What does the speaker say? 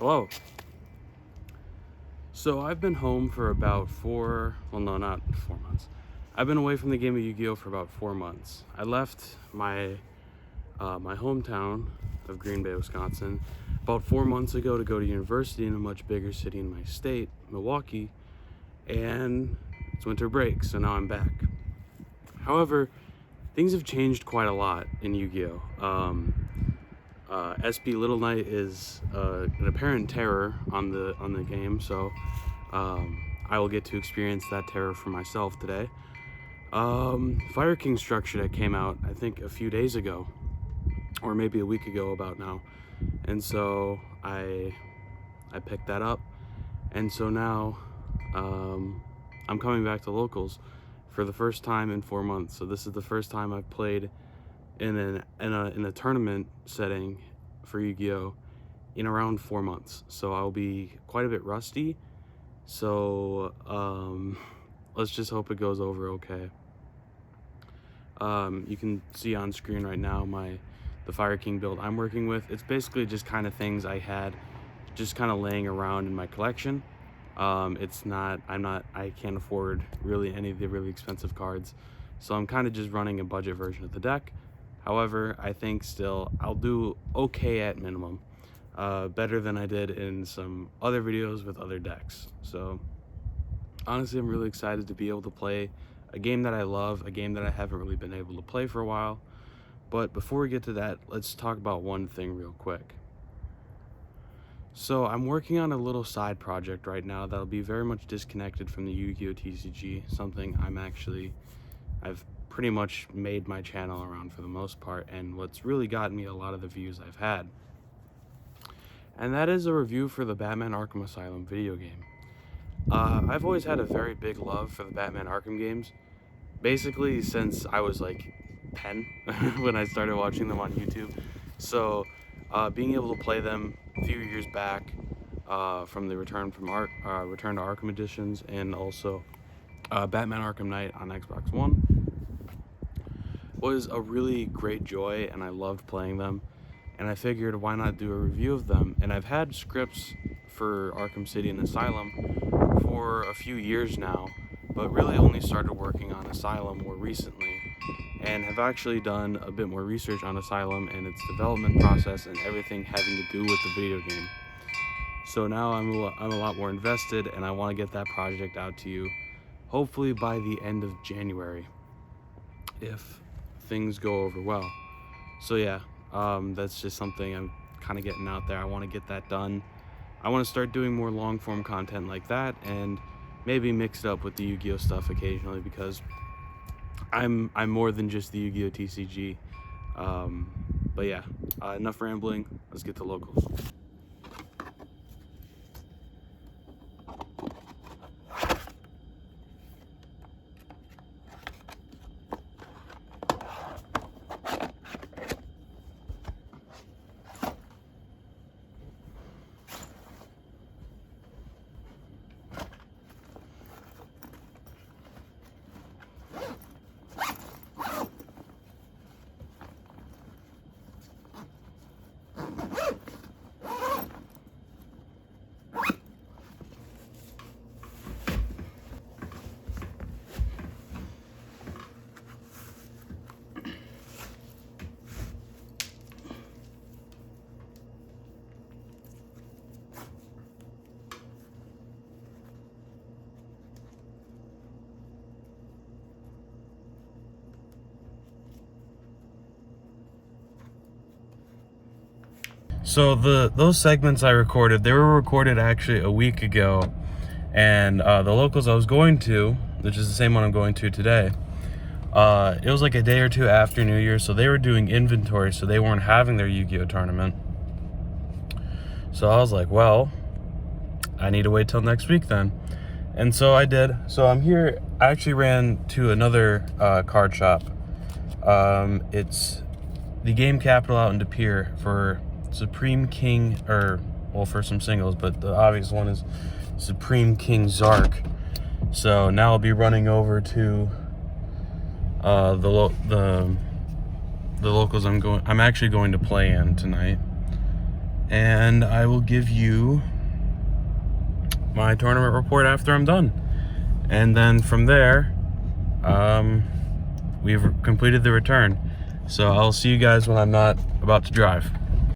Hello. So I've been home for about not 4 months. I've been away from the game of Yu-Gi-Oh for about 4 months. I left my hometown of Green Bay, Wisconsin, about 4 months ago to go to university in a much bigger city in my state, Milwaukee, and it's winter break, so now I'm back. However, things have changed quite a lot in Yu-Gi-Oh. SB Little Knight is an apparent terror on the game, so I will get to experience that terror for myself today. Fire King structure that came out, I think, a few days ago, or maybe a week ago about now, and so I picked that up, and so now I'm coming back to locals for the first time in 4 months. So this is the first time I've played in a tournament setting for Yu-Gi-Oh in around 4 months. So I'll be quite a bit rusty. So let's just hope it goes over okay. You can see on screen right now the Fire King build I'm working with. It's basically just kind of things I had just kind of laying around in my collection. I can't afford really any of the really expensive cards, so I'm kind of just running a budget version of the deck. However, I think still I'll do okay at minimum, better than I did in some other videos with other decks. So honestly, I'm really excited to be able to play a game that I love, a game that I haven't really been able to play for a while. But before we get to that, let's talk about one thing real quick. So I'm working on a little side project right now that'll be very much disconnected from the Yu-Gi-Oh TCG, something I've pretty much made my channel around for the most part, and what's really gotten me a lot of the views I've had. And that is a review for the Batman Arkham Asylum video game. I've always had a very big love for the Batman Arkham games, basically since I was like 10 when I started watching them on YouTube. So being able to play them a few years back from the Return to Arkham editions, and also Batman Arkham Knight on Xbox One, was a really great joy, and I loved playing them, and I figured why not do a review of them. And I've had scripts for Arkham City and Asylum for a few years now, but really only started working on Asylum more recently, and have actually done a bit more research on Asylum and its development process and everything having to do with the video game. So now I'm a lot more invested, and I want to get that project out to you hopefully by the end of January, if things go over well. So yeah, that's just something I'm kind of getting out there. I want to get that done. I want to start doing more long form content like that, and maybe mix it up with the Yu-Gi-Oh stuff occasionally, because I'm more than just the Yu-Gi-Oh TCG. But yeah, enough rambling. Let's get to locals. So those segments I recorded, they were recorded actually a week ago, and the locals I was going to, which is the same one I'm going to today, it was like a day or two after New Year's, so they were doing inventory, so they weren't having their Yu-Gi-Oh tournament. So I was like, well, I need to wait till next week then. And so I did. So I'm here. I actually ran to another card shop. It's the Game Capital out in De Pere for Supreme King, for some singles, but the obvious one is Supreme King Zark. So now I'll be running over to the locals I'm actually going to play in tonight, and I will give you my tournament report after I'm done. And then from there, we've completed the return. So I'll see you guys when I'm not about to drive.